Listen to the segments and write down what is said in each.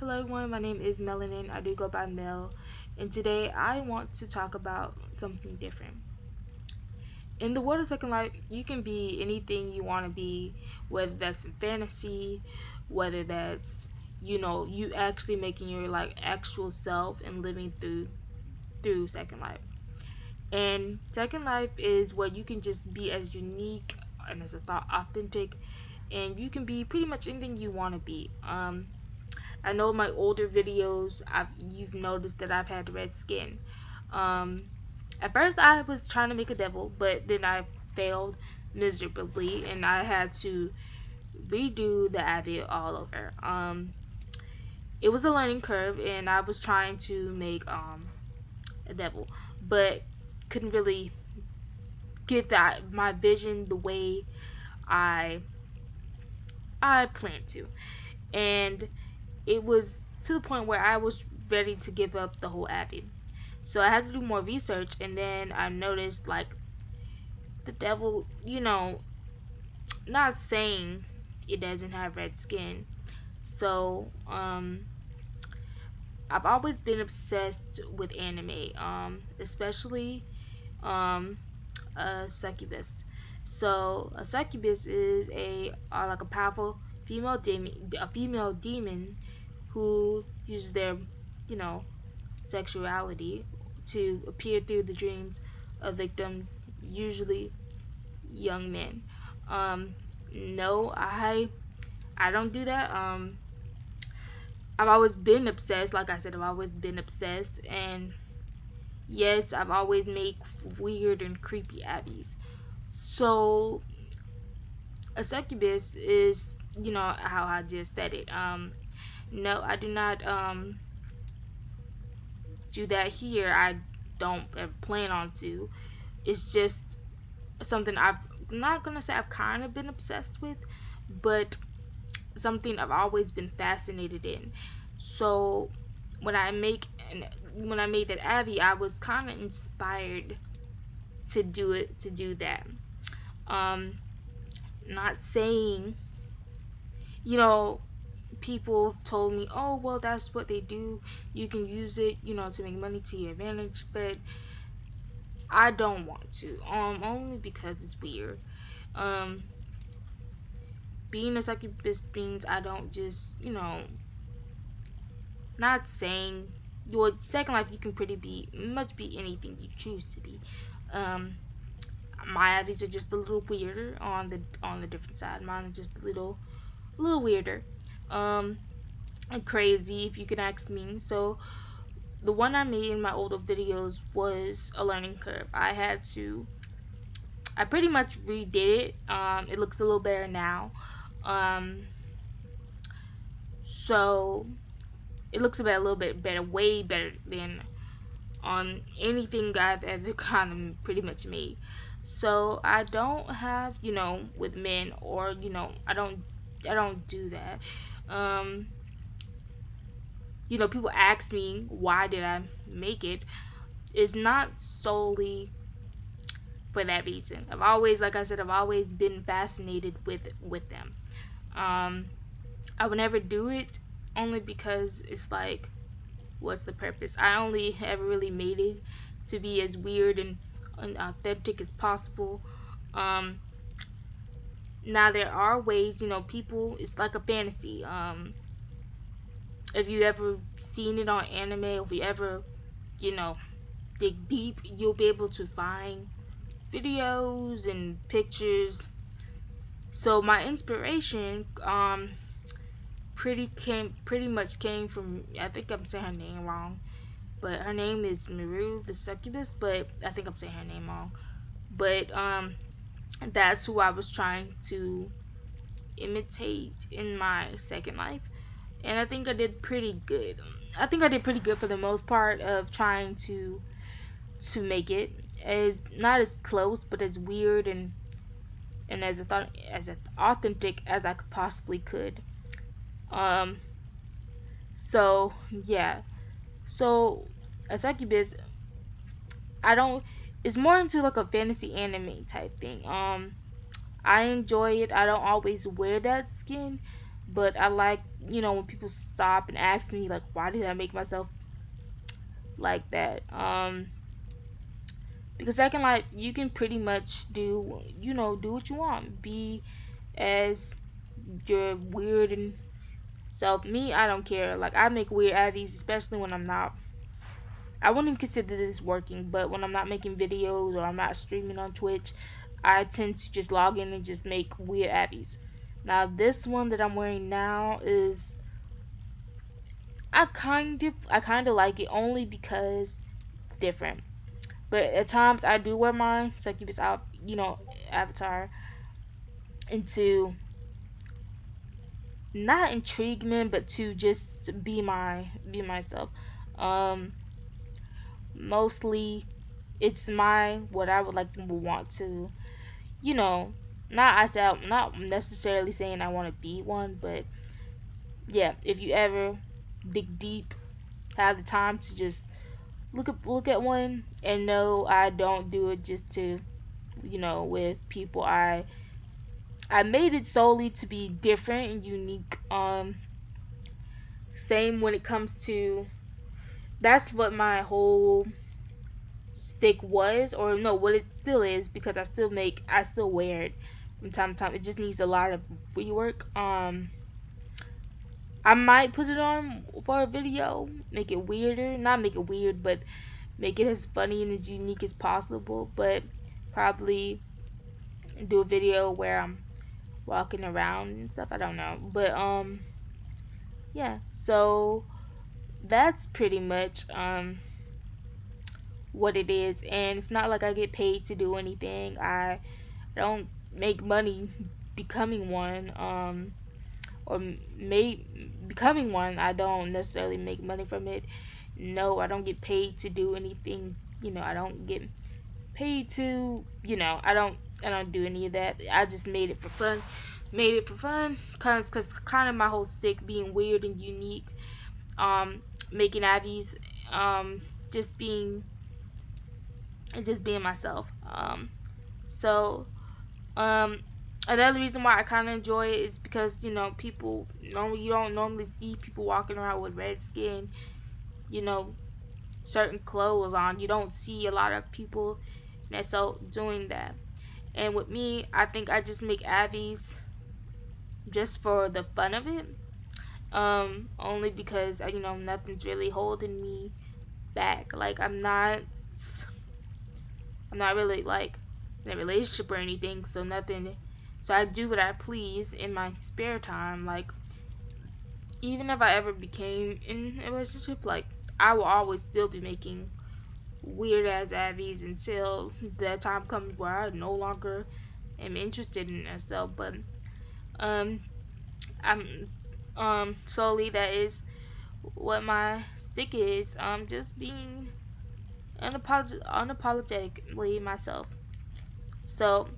Hello everyone, my name is Melanin. I do go by Mel, and today I want to talk about something different. In the world of Second Life, you can be anything you want to be, whether that's in fantasy, whether that's you actually making your actual self and living through Second Life. And Second Life is where you can just be as unique and as authentic, and you can be pretty much anything you want to be. I know my older videos, you've noticed that I've had red skin. Um, at first, I was trying to make a devil, but then I failed miserably, and I had to redo the Abbey all over. It was a learning curve, and I was trying to make a devil, but couldn't really get that my vision the way I I planned to, and it was to the point where I was ready to give up the whole Abbey. So I had to do more research, and then I noticed the devil, not saying it doesn't have red skin. So I've always been obsessed with anime, especially um, a succubus. So a succubus is a powerful female demon who uses their, you know, sexuality to appear through the dreams of victims, usually young men. Um, no, I don't do that. I've always been obsessed. Like I said, I've always been obsessed, and yes, I've always made weird and creepy abbeys. So a succubus is, how I just said it. No, I do not do that here. I don't plan on to. It's just something I've not gonna say I've kind of been obsessed with, but something I've always been fascinated in. So when I make when I made that Abby, I was kind of inspired to do that. Um, Not saying, you know, people have told me, oh well, that's what they do. You can use it, to make money to your advantage, but I don't want to. Only because it's weird. Um, Being a succubus means I don't just, not saying your second life you can pretty be much be anything you choose to be. Um, my average are just a little weirder on the different side. Mine are just a little weirder. Um, and crazy if you can ask me. So the one I made in my older videos was a learning curve. I pretty much redid it. It looks a little better now. Um, so it looks a little bit better, way better than on anything I've ever kind of pretty much made. So I don't have, with men, or I don't do that. Um, People ask me why did I make it. It's not solely for that reason. I've always, like I said, I've always been fascinated with them. Um, I would never do it only because it's like, what's the purpose? I only ever really made it to be as weird and unauthentic as possible. Um, Now there are ways, people. It's like a fantasy. If you ever seen it on anime, or if you ever, you know, dig deep, you'll be able to find videos and pictures. So my inspiration, pretty much came from. I think I'm saying her name wrong, but her name is Meru the Succubus. But I think I'm saying her name wrong. But that's who I was trying to imitate in my second life, and I think I did pretty good. I think I did pretty good for the most part of trying to make it as not as close, but as weird and as authentic as I could possibly could. Um, so yeah, so a succubus, I don't. It's more into like a fantasy anime type thing. I enjoy it. I don't always wear that skin, But I like, when people stop and ask me like, why did I make myself like that? Because second life, you can pretty much do what you want. Be as your weird and self. Me, I don't care. Like, I make weird avies, especially when I wouldn't consider this working, but when I'm not making videos or I'm not streaming on Twitch, I tend to just log in and just make weird abbeys. Now, this one that I'm wearing now is I kind of like it only because it's different. But at times I do wear my Succubus out, avatar into not intriguement, but to just be myself. Um, Mostly it's what I would like to want to, you know, not necessarily saying I want to be one, but yeah, if you ever dig deep, have the time to just look at one and know I don't do it just to, with people. I made it solely to be different and unique. Same when it comes to that's what my whole stick was, or no, what it still is, because I still wear it from time to time. It just needs a lot of rework. I might put it on for a video, make it weirder, not make it weird, but make it as funny and as unique as possible. But probably do a video where I'm walking around and stuff. I don't know, but yeah. So that's pretty much what it is, and it's not like I get paid to do anything. I don't make money becoming one. Or may becoming one, I don't necessarily make money from it. No, I don't get paid to do anything. I don't get paid to. I don't do any of that. I just made it for fun. Made it for fun, cause kind of my whole stick being weird and unique. Making abbeys. Just being just being myself. So Um, Another reason why I kind of enjoy it is because people normally you don't normally see people walking around with red skin, you know, certain clothes on. You don't see a lot of people that so doing that. And with me, I think I just make abbeys just for the fun of it. Only because nothing's really holding me back. Like I'm not really like in a relationship or anything, so nothing. So I do what I please in my spare time. Like even if I ever became in a relationship, like I will always still be making weird ass abbeys until the time comes where I no longer am interested in myself. But um, I'm slowly that is what my stick is. Just being unapologetically myself. So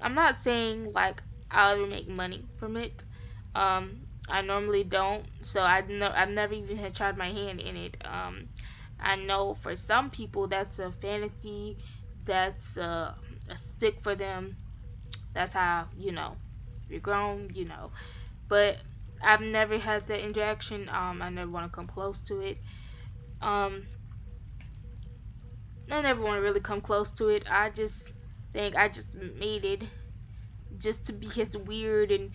I'm not saying like I'll ever make money from it. I normally don't. So I've never even had tried my hand in it. I know for some people that's a fantasy, that's a stick for them. That's how you're grown. But I've never had that interaction. I never want to come close to it. Um, I never want to really come close to it. I just think I just made it just to be as weird and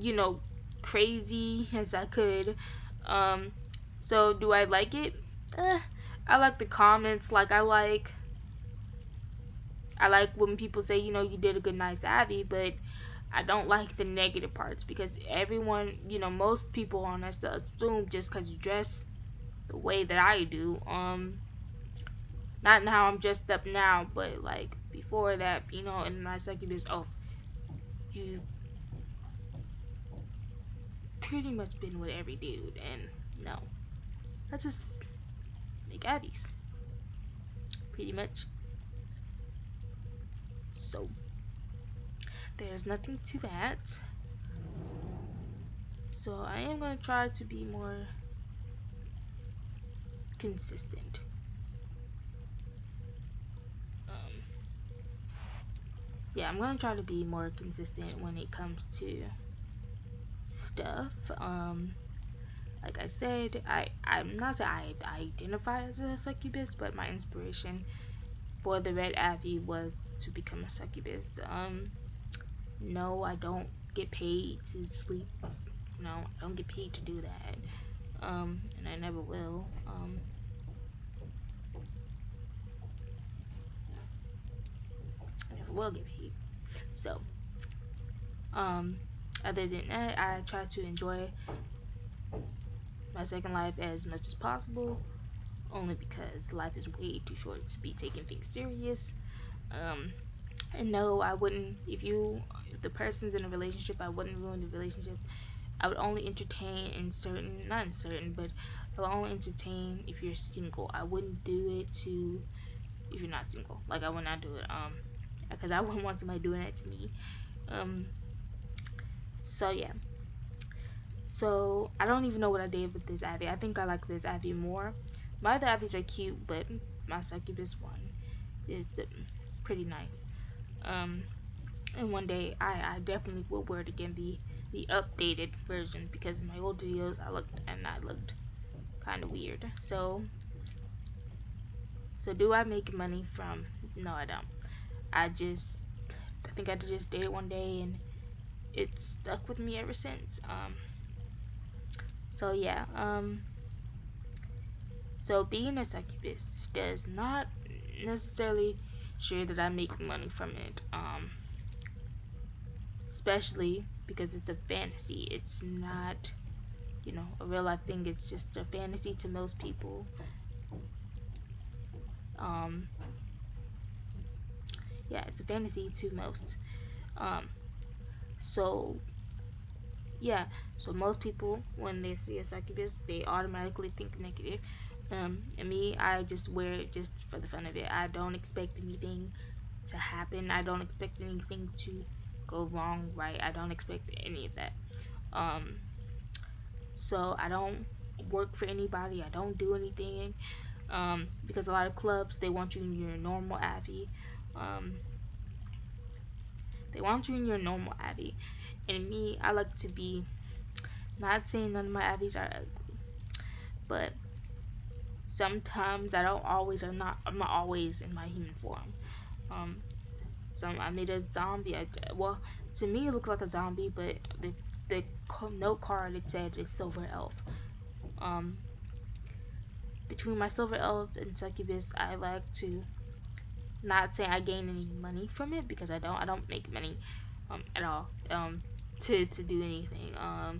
you know crazy as I could. Um, so do I like it? Eh, I like the comments. Like I like when people say you did a good nice Abby, but I don't like the negative parts because everyone most people on us assume just because you dress the way that I do. Not how I'm dressed up now, but like before that, in my succubus, oh, you've pretty much been with every dude, and no, I just make abbeys, pretty much. So there's nothing to that. So I am gonna try to be more consistent. Um, yeah, I'm gonna try to be more consistent when it comes to stuff. Like I said, I'm not saying I identify as a succubus, but my inspiration for the Red Abbey was to become a succubus. No, I don't get paid to sleep. No, I don't get paid to do that. And I never will. I never will get paid. So, um, other than that, I try to enjoy my second life as much as possible, only because life is way too short to be taking things serious. Um, and no, I wouldn't. If the person's in a relationship, I wouldn't ruin the relationship. I would only entertain in certain, not in certain, but I would only entertain if you're single. I wouldn't do it to if you're not single. Like I would not do it. Because I wouldn't want somebody doing that to me. Um, so yeah. So I don't even know what I did with this Abby. I think I like this Abby more. My other Abbies are cute, but my succubus one is pretty nice. Um, and one day I definitely will wear it again, the updated version, because in my old videos I looked kind of weird. So do I make money from? No, I don't. I think I just did it one day and it's stuck with me ever since. So yeah. So being a succubus does not necessarily sure that I make money from it. Especially because it's a fantasy. It's not, a real life thing. It's just a fantasy to most people. Um, yeah, it's a fantasy to most. Um, so yeah, so most people when they see a succubus, they automatically think negative. And me, I just wear it just for the fun of it. I don't expect anything to happen. I don't expect anything to go wrong, right? I don't expect any of that. Um, so I don't work for anybody. I don't do anything. Because a lot of clubs they want you in your normal Abby. Um, they want you in your normal Abby. And me, I like to be. Not saying none of my Abbies are ugly, but sometimes I don't always. I'm not always in my human form. Um, I made a zombie. Well, to me it looks like a zombie, but the note card it said it's silver elf. Um, between my silver elf and succubus, I like to not say I gain any money from it because I don't. I don't make money at all to do anything. I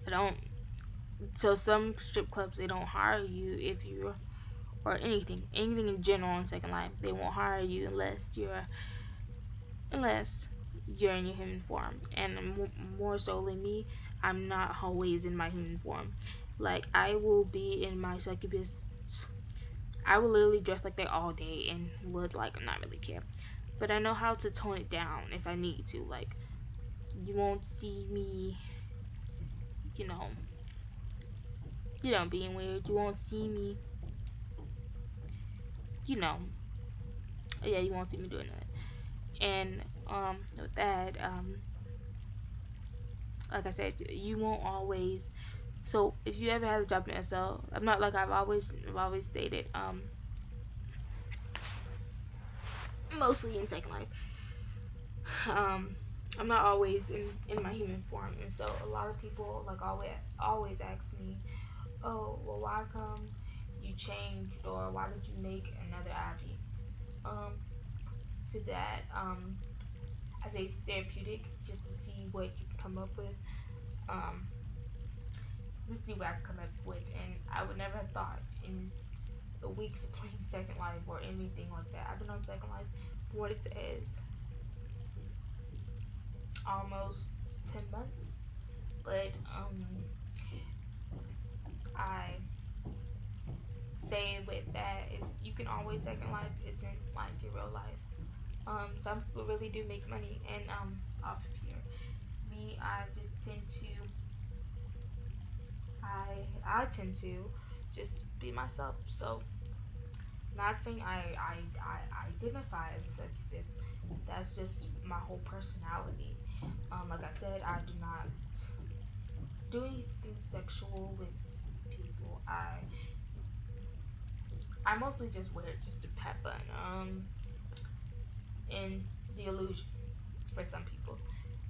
don't. So some strip clubs they don't hire you if you're or anything in general in Second Life. They won't hire you unless you're in your human form. And more so than me, I'm not always in my human form. Like I will be in my succubus. I will literally dress like that all day and would like not really care. But I know how to tone it down if I need to. Like you won't see me, you know, being weird. You won't see me, you know, yeah, you won't see me doing that. And with that, like I said, you won't always. So if you ever had a job in SL, I'm not like I've always stated, mostly in Second Life, um, I'm not always in my human form, and so a lot of people like always ask me, oh, well, why come you changed, or why did you make another Abby? Um, to that, I say it's therapeutic just to see what you can come up with. Um, just see what I can come up with, and I would never have thought in the weeks of playing Second Life or anything like that. I've been on Second Life for what it is almost 10 months, but I say with that is you can always Second Life isn't like your real life. Some people really do make money and off of here. Me, I just tend to I tend to just be myself. So not saying I identify as a succubus. That's just my whole personality. Like I said, I do not do anything sexual with people. I mostly just wear it just to have fun. And the illusion for some people.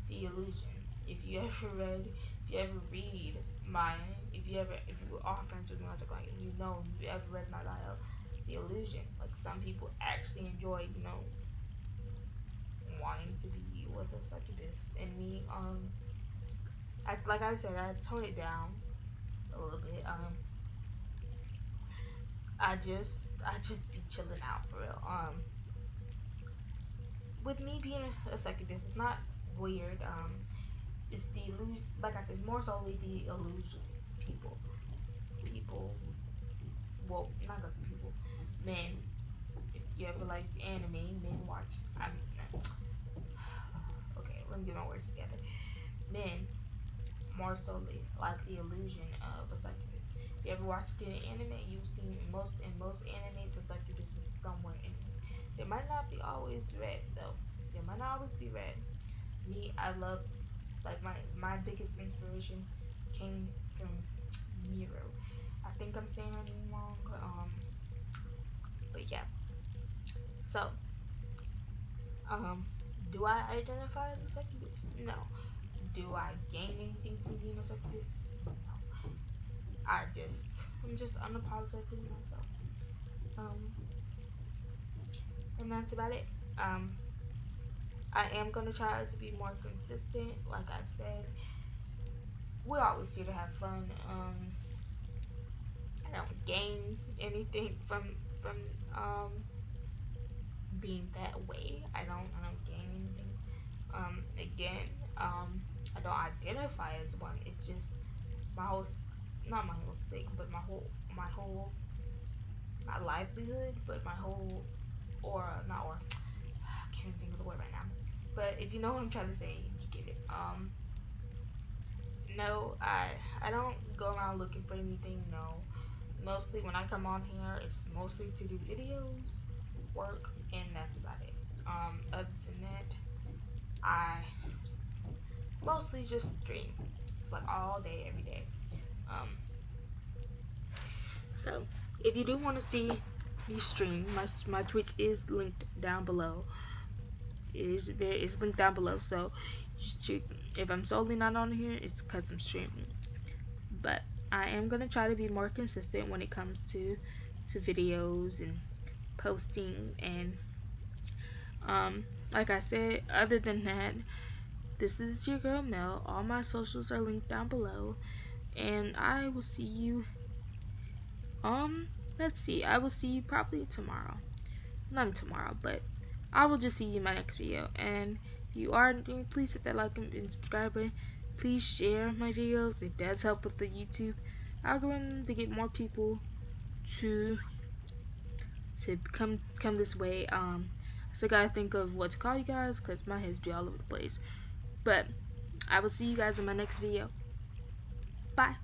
The illusion. If you ever read my, if you are friends with me, like, and you know, you ever read my bio, the illusion. Like some people actually enjoy, wanting to be with a succubus, and me, like I said, I tone it down a little bit. I just be chilling out for real. With me being a succubus, it's not weird. It's the illusion. Like I said, it's more solely the illusion. People, people. Well, not just people. Men. If you ever like anime, men watch. Okay. Let me get my words together. Men more solely like the illusion of a succubus. If you ever watched an anime, you've seen most animes a succubus is somewhere in it. They might not be always red though. They might not always be red. Me, I love like my biggest inspiration came from Meru. I think I'm saying her name wrong. But yeah. So, um, do I identify as a succubus? No. Do I gain anything from being a succubus? No. I'm just unapologetically myself. Um, and that's about it. Um, I am gonna try to be more consistent. Like I said, we're always here to have fun. I don't gain anything from um being that way. I don't gain anything. Again, I don't identify as one. It's just my whole not my whole stick, but my livelihood, but my whole or not or I can't even think of the word right now. But if you know what I'm trying to say, you get it. No, I don't go around looking for anything. No, mostly when I come on here, it's mostly to do videos, work, and that's about it. Other than that, I mostly just stream, like all day, every day. Um, so if you do want to see me stream, my Twitch is linked down below. It's linked down below. So if I'm solely not on here, it's because I'm streaming. But I am gonna try to be more consistent when it comes to videos and posting and like I said, other than that, this is your girl Mel. All my socials are linked down below, and I will see you. Let's see. I will see you probably tomorrow. Not tomorrow, but I will just see you in my next video. And if you are new, please hit that like and subscribe button. Please share my videos. It does help with the YouTube algorithm to get more people to come this way. So I gotta think of what to call you guys because my head's be all over the place. But I will see you guys in my next video. Bye.